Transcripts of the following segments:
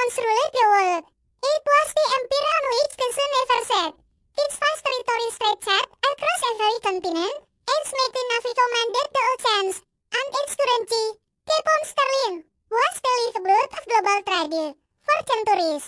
once ruled the world. It was the empire on which the sun never set. Its vast territory stretched across every continent. Its mighty navy commanded the oceans, and its currency, the pound sterling, was the lifeblood of global trade for centuries.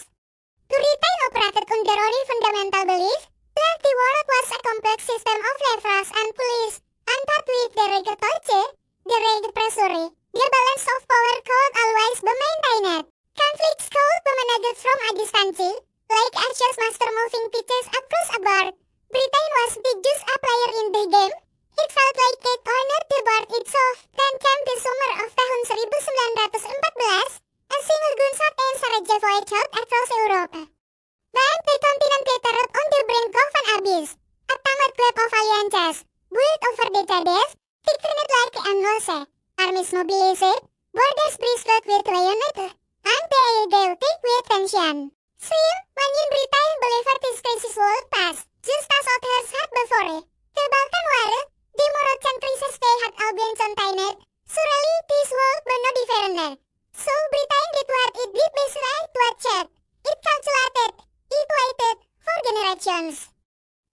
The Britain operated under only fundamental belief that the world was a complex system of levers and pulleys, and that with the rigid torque, the rigid pressure, the balance of power could always be maintained. Conflicts could be managed from a distance, like a chess master moving pieces across a board. Britain was just a player in the game. It felt like it owned the board itself. Then came the summer of tahun 1914. A single gunshot and Sarajevo echoed across Europe. Then the continent glittered on the brink of an abyss. A tangled web of alliances, built over decades, thickened like an ocean. Armies mobilized, borders bristled with bayonets, and the air gave thick with tension. Still, when Britain believed this crisis would pass, just as others had before. The Balkan War, the moral centuries they had all been contained. Surely this would be no different. So Britain did what it did best, right to achieve. It calculated, it waited for generations.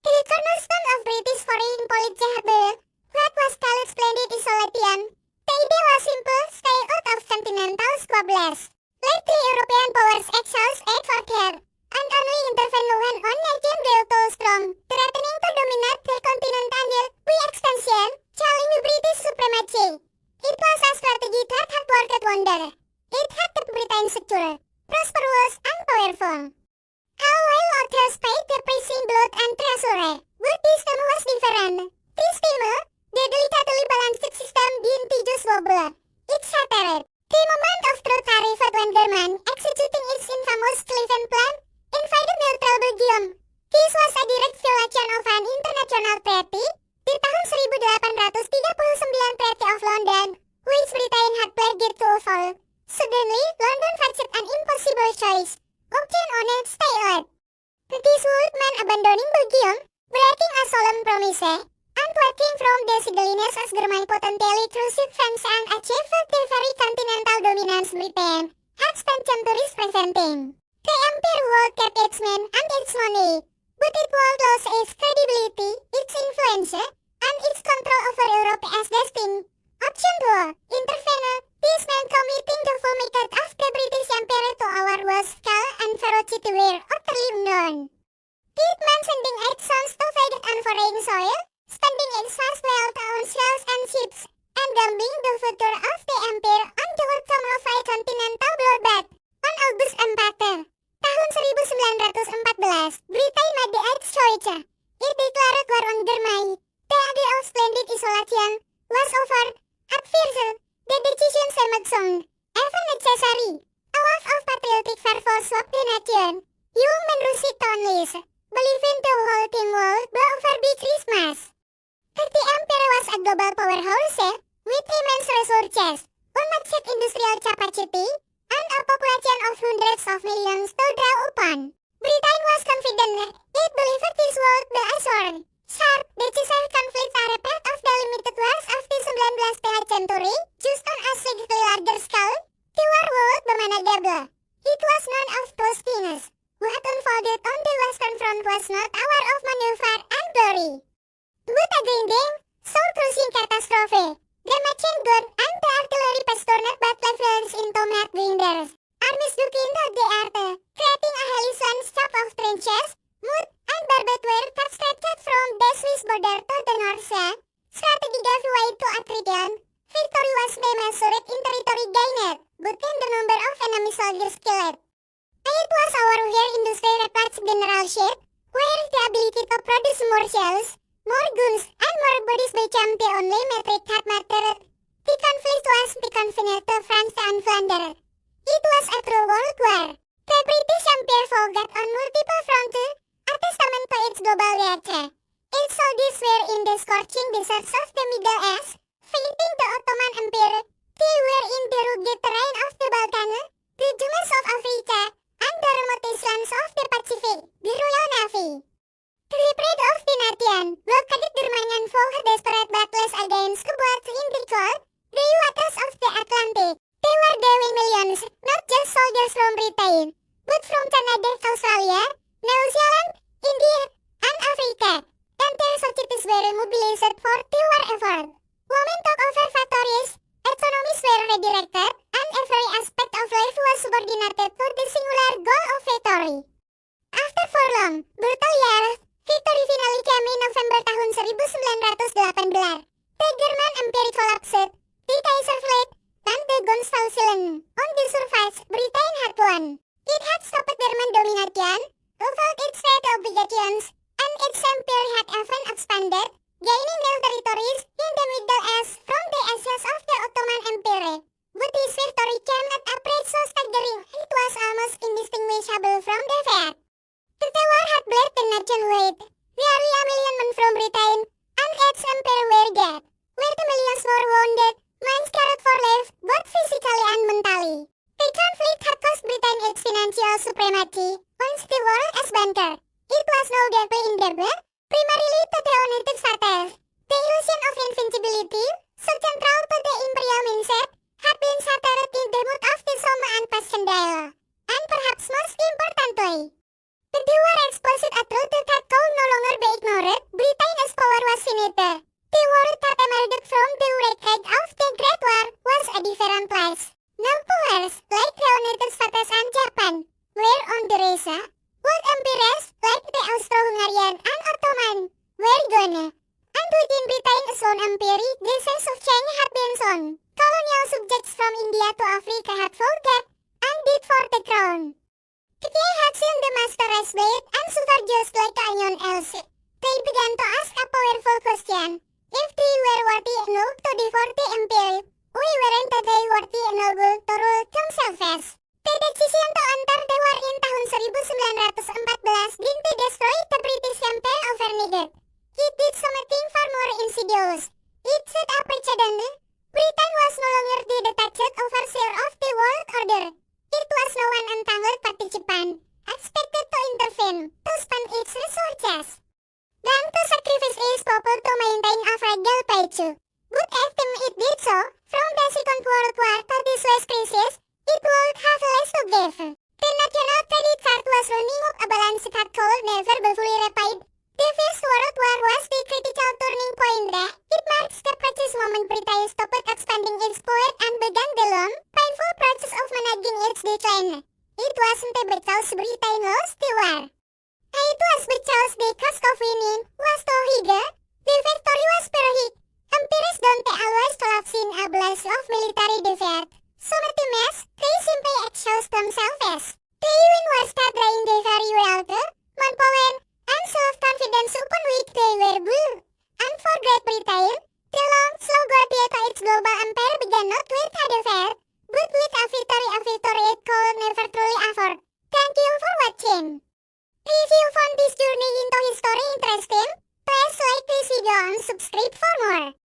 The cornerstone of British foreign policy had been what was called splendid isolation. The idea was simple: stay out of continental squabbles. Let the European powers exhaust aid for care, and only intervene when one nation grew too strong, threatening to dominate the continent until by extension, challenging British supremacy. It was a strategy that had worked wonder. It had kept Britain secure, prosperous, and powerful. How while others paid the price in blood and treasure, but this time was different. This time, the delicately balanced system didn't just wobble. It shattered. The moment of truth arrived when Germany, executing its infamous Cleveland Plan, invaded neutral Belgium. This was a direct violation of an international treaty, the tahun 1839 Treaty of London, which Britain had pledged to follow. Suddenly, London faced an impossible choice. Option on it, stay out. This would mean abandoning Belgium, breaking a solemn promise, and working from the sidelines as Germany potentially through France and achieve the very continental dominance Britain had spent centuries preventing. The empire would keep its men and its money, but it would lose its credibility, its influence, and its control over Europe as destiny. Option 2. Intervene. This meant committing the full might of the British Empire to our worst scale and ferocity were utterly unknown. It meant sending its sons to fight on foreign soil, spending its vast wealth on shells and ships, and gambling the future of the empire on the outcome of a continental bloodbath. On August 4, tahun 1914, Britain made its choice. It declared war on Germany. The idea of splendid isolation was over. At first, the decision seemed sound, even necessary. A wave of patriotic fervor swept the nation. Young men rushed to enlist, believing the whole thing would blow over by Christmas. But the empire was a global powerhouse, with immense resources, unmatched industrial capacity, and a population of hundreds of millions to draw upon. Britain was confident. It believed this would be assured. Sharp, decisive conflicts are a part of the limited wars of the 19th century, just on a slightly larger scale. The war would be manageable. It was none of those things. What unfolded on the Western Front was not a war of maneuver and glory, but a grinding, soul-crushing catastrophe. The machine gun and the artillery passed turned battle fields into mad grinders. Armies dug into the earth, creating a hellish landscape of trenches, mud, and barbed wire that stretched from the Swiss border to the North Sea. Strategy gave way to attrition. Victory was measured in territory gained, but in the number of enemy soldiers killed. It was our where industry replaced generalship, where the ability to produce more shells, more guns, and more bodies became the only metric that mattered. The conflict was the confined to France and Flanders. It was a true world war. The British Empire fought on multiple fronts, a testament to its global reach. Its soldiers were in the scorching deserts of the Middle East, fighting the Ottoman Empire. They were in the rugged terrain of the Balkan, the jungles of Africa, and the remote islands of the Pacific, the Royal Navy. To the pride of the nation, blockaded Germany fought desperate battles against Kuwait in the cold, the waters of the Atlantic. They were daring millions, not just soldiers from Britain, but from Canada, Australia, New Zealand, India, and Africa. Entire societies were mobilized for the war effort. Women took over factories, economies were redirected, and every aspect of life was subordinated to the singular goal of victory. After 4 long, brutal years, victory finally came in November tahun 1918. The German Empire collapsed, the Kaiser fled, and the guns fell silent. On the surface, Britain had won. It had stopped German domination, fulfilled its trade obligations, and its empire had even expanded, gaining new territories in the Middle East from the ashes of the Ottoman Empire. But this victory came at a price so staggering it was almost indistinguishable from defeat. The war had bled the nation wide. Nearly a million men from Britain and its empire were dead, where the millions were wounded, many scarred for life, both physically and mentally. The conflict had cost Britain its financial supremacy. Once the world expanded, it was now deeply indebted, primarily to the United States. The illusion of invincibility, so central to the imperial mindset, had been shattered in the mood of the Somme and Passchendaele. And perhaps most importantly, the war exposed a truth that could no longer be ignored. Britain's power was finite. The world that emerged from the wreckage of the Great War was a different place. Now powers, like the United States and Japan, were on the rise. World empires, like the Austro-Hungarian and Ottoman, were gone. And within Britain's own empire, the sense of change had been sown. Colonial subjects from India to Africa had folded and bid for the crown. The king had seen the master race blade and suffered just like anyone else. They began to ask a powerful question. If they were worthy enough to devour the empire, why weren't they worthy enough to rule themselves? The decision to enter the war in tahun 1914 didn't destroy the British Empire overnight. It did something far more insidious. It set a precedent. Britain was no longer the detached overseer of the world order. It was now an entangled participant, expected to intervene, to spend its resources, then to sacrifice its people to maintain a fragile peace. But even it did so, from the Second World War to the Suez Crisis, it would have less to give. The national credit card was running up a balance that could never be fully repaid. The First World War was the critical turning point. It marks the precise moment Britain stopped expanding its power and began the long, painful process of managing its decline. It wasn't because Britain lost the war. It was because the cost of winning was too high. The victory was heroic. Empires don't always collapse in a blaze of military defeat. Some teams, they simply exhaust themselves. The UN was drained very well too. Manpower and self-confidence upon which they were built. And for Great Britain, the long, slow journey to its global empire began not with a defeat, but with a victory it could never truly afford. Thank you for watching. If you found this journey into history interesting, please like this video and subscribe for more.